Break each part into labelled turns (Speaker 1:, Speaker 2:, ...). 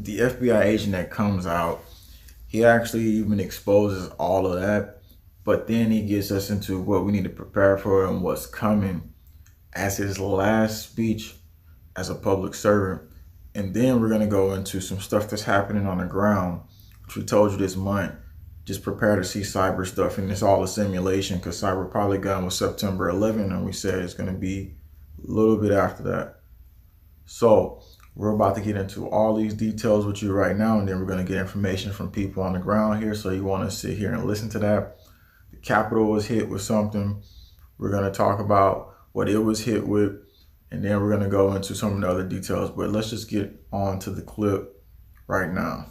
Speaker 1: the FBI agent that comes out, he actually even exposes all of that, but then he gets us into what we need to prepare for and what's coming as his last speech as a public servant. And then we're going to go into some stuff that's happening on the ground, which we told you this month. Just prepare to see cyber stuff, and it's all a simulation because cyber probably gun was September 11th, and we said it's going to be a little bit after that. So we're about to get into all these details with you right now, and then we're going to get information from people on the ground here. So you want to sit here and listen to that. The Capitol was hit with something. We're going to talk about what it was hit with, and then we're going to go into some of the other details. But let's just get on to the clip right now.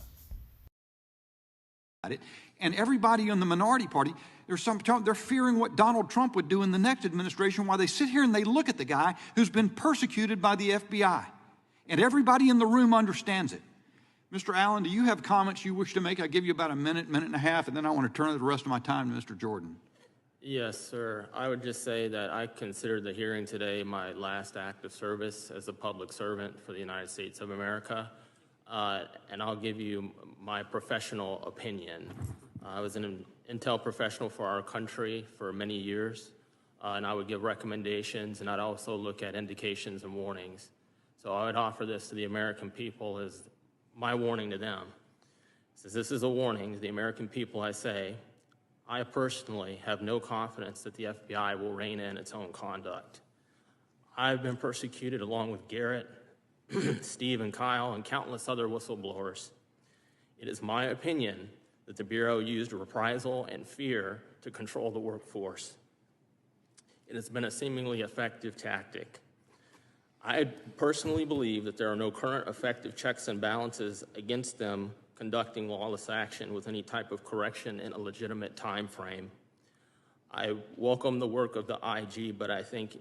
Speaker 2: And everybody in the minority party, they're fearing what Donald Trump would do in the next administration while they sit here and they look at the guy who's been persecuted by the FBI. And everybody in the room understands it. Mr. Allen, do you have comments you wish to make? I'll give you about a minute, minute and a half, and then I want to turn the rest of my time to Mr. Jordan.
Speaker 3: Yes, sir. I would just say that I consider the hearing today my last act of service as a public servant for the United States of America. And I'll give you my professional opinion. I was an intel professional for our country for many years, and I would give recommendations, and I'd also look at indications and warnings. So I would offer this to the American people as my warning to them. Since this is a warning to the American people, I say, I personally have no confidence that the FBI will rein in its own conduct. I've been persecuted along with Garrett, Steve and Kyle, and countless other whistleblowers. It is my opinion that the Bureau used reprisal and fear to control the workforce. It has been a seemingly effective tactic. I personally believe that there are no current effective checks and balances against them conducting lawless action with any type of correction in a legitimate time frame. I welcome the work of the IG, but I think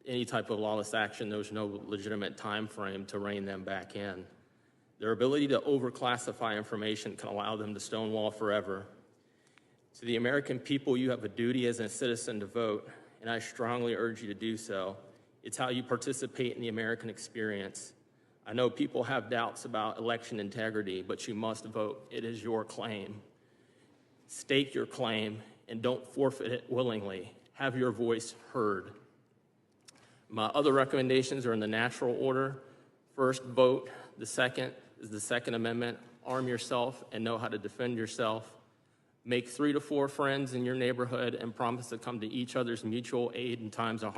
Speaker 3: any type of lawless action, there's no legitimate time frame to rein them back in. Their ability to overclassify information can allow them to stonewall forever. To the American people, you have a duty as a citizen to vote, and I strongly urge you to do so. It's how you participate in the American experience. I know people have doubts about election integrity, but you must vote. It is your claim. Stake your claim and don't forfeit it willingly. Have your voice heard. My other recommendations are in the natural order. First, vote. The second is the Second Amendment. Arm yourself and know how to defend yourself. Make 3 to 4 friends in your neighborhood and promise to come to each other's mutual aid in times of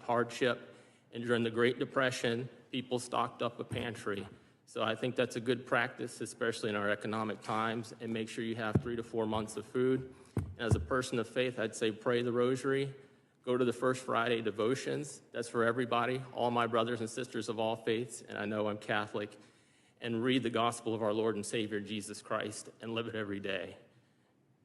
Speaker 3: hardship. And during the Great Depression, people stocked up a pantry. So I think that's a good practice, especially in our economic times, and make sure you have 3 to 4 months of food. And as a person of faith, I'd say pray the rosary, go to the First Friday devotions. That's for everybody, all my brothers and sisters of all faiths, and I know I'm Catholic, and read the gospel of our Lord and Savior, Jesus Christ, and live it every day.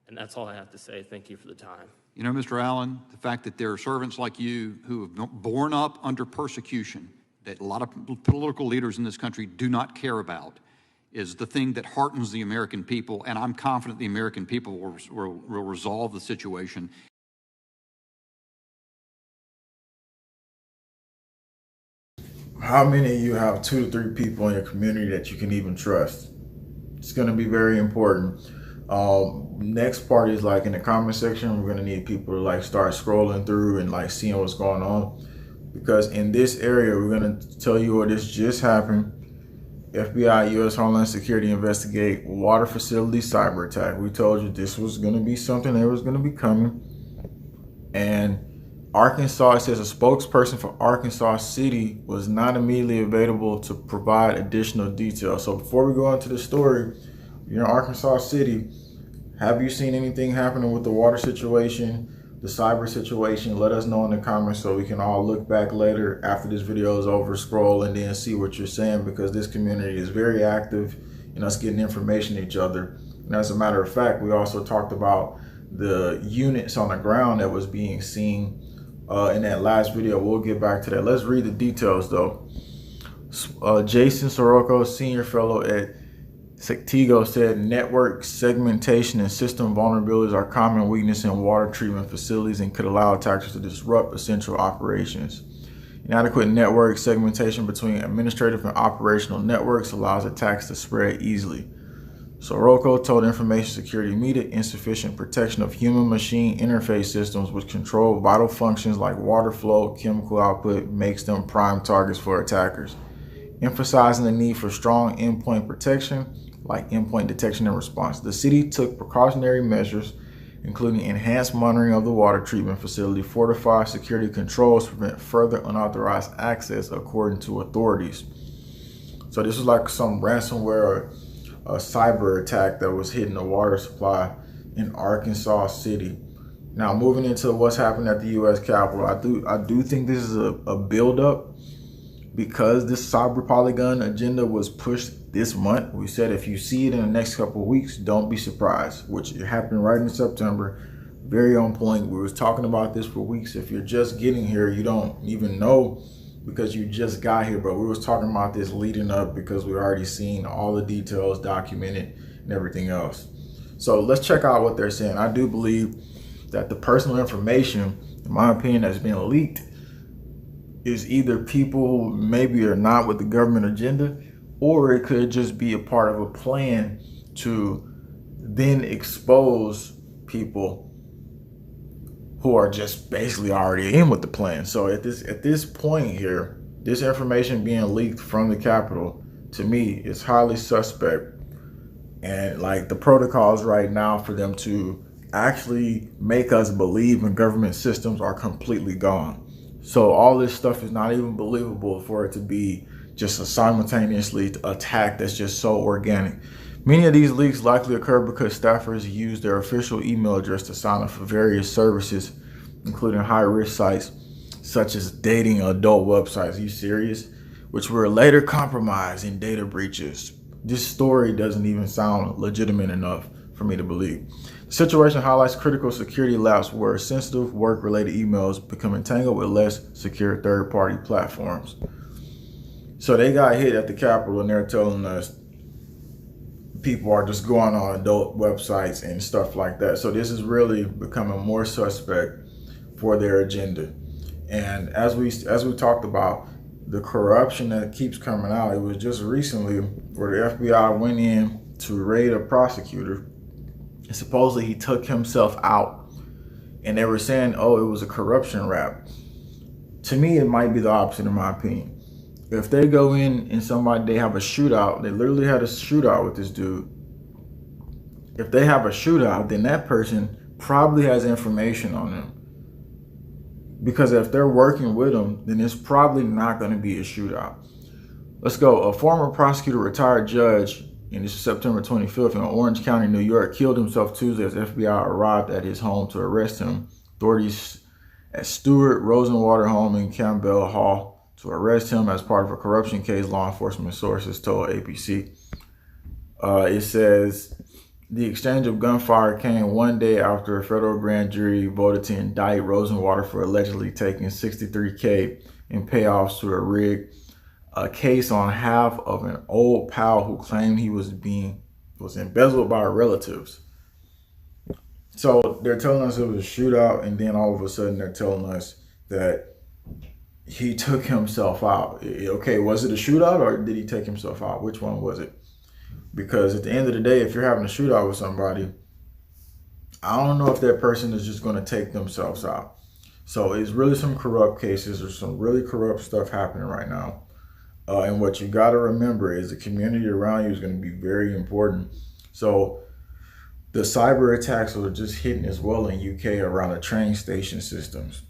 Speaker 3: And that's all I have to say. Thank you for the time.
Speaker 2: You know, Mr. Allen, the fact that there are servants like you who have borne up under persecution that a lot of political leaders in this country do not care about is the thing that heartens the American people, and I'm confident the American people will resolve the situation.
Speaker 1: How many of you have 2 to 3 people in your community that you can even trust? It's going to be very important. Next part is like in the comment section, we're going to need people to like start scrolling through and like seeing what's going on, because in this area we're going to tell you what this just happened. FBI, U.S. Homeland Security investigate water facility cyber attack. We told you this was going to be something that was going to be coming. And Arkansas, it says a spokesperson for Arkansas City was not immediately available to provide additional details. So before we go into the story, you're in Arkansas City. Have you seen anything happening with the water situation, the cyber situation? Let us know in the comments so we can all look back later after this video is over, scroll, and then see what you're saying, because this community is very active in us getting information to each other. And as a matter of fact, we also talked about the units on the ground that was being seen in that last video. We'll get back to that. Let's read the details though. Jason Sirocco, senior fellow at Sectigo, said network segmentation and system vulnerabilities are common weakness in water treatment facilities and could allow attackers to disrupt essential operations. Inadequate network segmentation between administrative and operational networks allows attacks to spread easily. Soroka told Information Security Media insufficient protection of human-machine interface systems which control vital functions like water flow, chemical output, makes them prime targets for attackers. Emphasizing the need for strong endpoint protection, like endpoint detection and response. The city took precautionary measures, including enhanced monitoring of the water treatment facility, fortified security controls to prevent further unauthorized access, according to authorities. So this was like some ransomware, a cyber attack that was hitting the water supply in Arkansas City. Now, moving into what's happening at the U.S. Capitol, I do think this is a buildup because this cyber polygon agenda was pushed this month. We said if you see it in the next couple of weeks, don't be surprised, which it happened right in September. Very on point. We was talking about this for weeks. If you're just getting here, you don't even know because you just got here, but we was talking about this leading up because we already seen all the details documented and everything else. So let's check out what they're saying. I do believe that the personal information, in my opinion, that's being leaked is either people maybe are not with the government agenda, or it could just be a part of a plan to then expose people who are just basically already in with the plan. So at this point here, this information being leaked from the Capitol, to me, is highly suspect. And like the protocols right now for them to actually make us believe in government systems are completely gone. So all this stuff is not even believable for it to be just a simultaneously attack that's just so organic. Many of these leaks likely occur because staffers use their official email address to sign up for various services, including high-risk sites such as dating adult websites. Are you serious? Which were later compromised in data breaches. This story doesn't even sound legitimate enough for me to believe. The situation highlights critical security lapse where sensitive work-related emails become entangled with less secure third-party platforms. So they got hit at the Capitol and they're telling us people are just going on adult websites and stuff like that. So this is really becoming more suspect for their agenda. And as we talked about, the corruption that keeps coming out, it was just recently where the FBI went in to raid a prosecutor. And supposedly he took himself out, and they were saying, oh, it was a corruption rap. To me, it might be the opposite, in my opinion. If they go in and they have a shootout, they literally had a shootout with this dude. If they have a shootout, then that person probably has information on them. Because if they're working with them, then it's probably not going to be a shootout. Let's go. A former prosecutor, retired judge, and this is September 25th, in Orange County, New York, killed himself Tuesday as FBI arrived at his home to arrest him. Authorities at Stewart Rosenwater home in Campbell Hall to arrest him as part of a corruption case, law enforcement sources told APC. It says the exchange of gunfire came one day after a federal grand jury voted to indict Rosenwater for allegedly taking $63K in payoffs to a case on half of an old pal who claimed he was embezzled by relatives. So they're telling us it was a shootout, and then all of a sudden they're telling us that he took himself out. Okay, was it a shootout or did he take himself out? Which one was it? Because at the end of the day, if you're having a shootout with somebody, I don't know if that person is just going to take themselves out. So it's really some corrupt cases or some really corrupt stuff happening right now. And what you got to remember is the community around you is going to be very important. So the cyber attacks are just hitting as well in UK around the train station systems.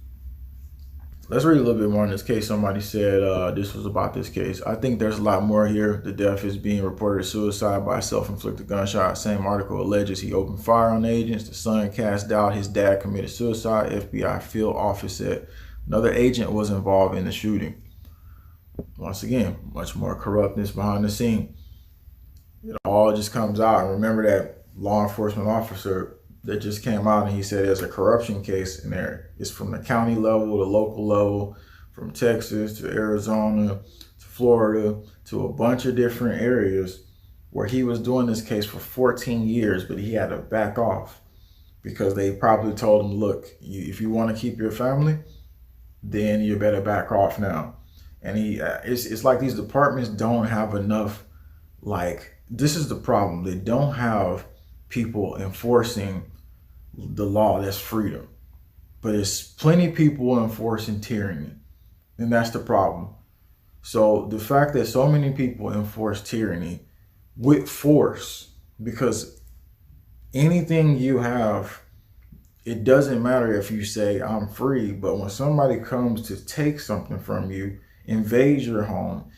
Speaker 1: Let's read a little bit more in this case. Somebody said this was about this case. I think there's a lot more here. The death is being reported as suicide by a self-inflicted gunshot. Same article alleges he opened fire on agents. The son cast doubt his dad committed suicide. FBI field office said another agent was involved in the shooting. Once again, much more corruptness behind the scene. It all just comes out. And remember that law enforcement officer that just came out and he said there's a corruption case in there. It's from the county level, the local level, from Texas to Arizona to Florida to a bunch of different areas where he was doing this case for 14 years, but he had to back off because they probably told him, look, if you want to keep your family, then you better back off now. And it's like these departments don't have enough. Like, this is the problem. They don't have people enforcing the law. That's freedom. But it's plenty of people enforcing tyranny. And that's the problem. So the fact that so many people enforce tyranny with force, because anything you have, it doesn't matter if you say I'm free, but when somebody comes to take something from you, invade your home,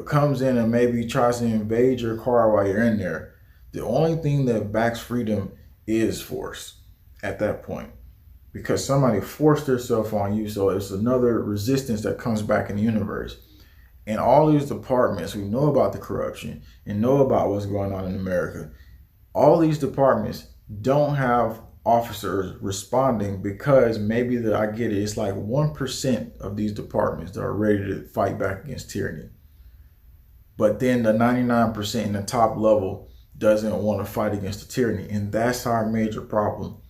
Speaker 1: comes in and maybe tries to invade your car while you're in there, the only thing that backs freedom is force at that point, because somebody forced themselves on you. So it's another resistance that comes back in the universe. And all these departments who know about the corruption and know about what's going on in America, all these departments don't have officers responding, because maybe that I get it, it's like 1% of these departments that are ready to fight back against tyranny. But then the 99% in the top level doesn't want to fight against the tyranny. And that's our major problem.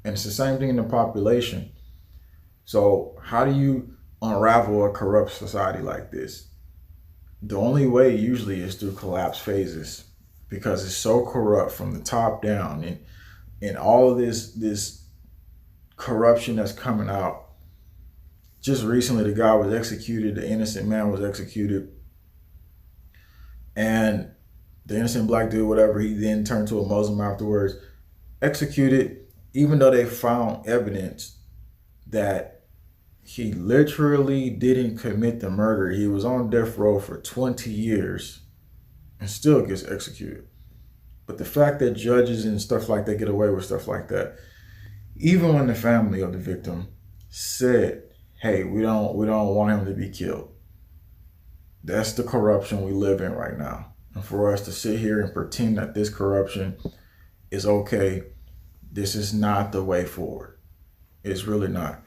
Speaker 1: And it's the same thing in the population. So how do you unravel a corrupt society like this? The only way usually is through collapse phases, because it's so corrupt from the top down, and all of this corruption that's coming out. Just recently, the guy was executed. The innocent man was executed, and the innocent black dude, whatever, he then turned to a Muslim afterwards, executed, even though they found evidence that he literally didn't commit the murder. He was on death row for 20 years and still gets executed. But the fact that judges and stuff like that get away with stuff like that, even when the family of the victim said, hey, we don't want him to be killed. That's the corruption we live in right now. And for us to sit here and pretend that this corruption is okay, this is not the way forward. It's really not.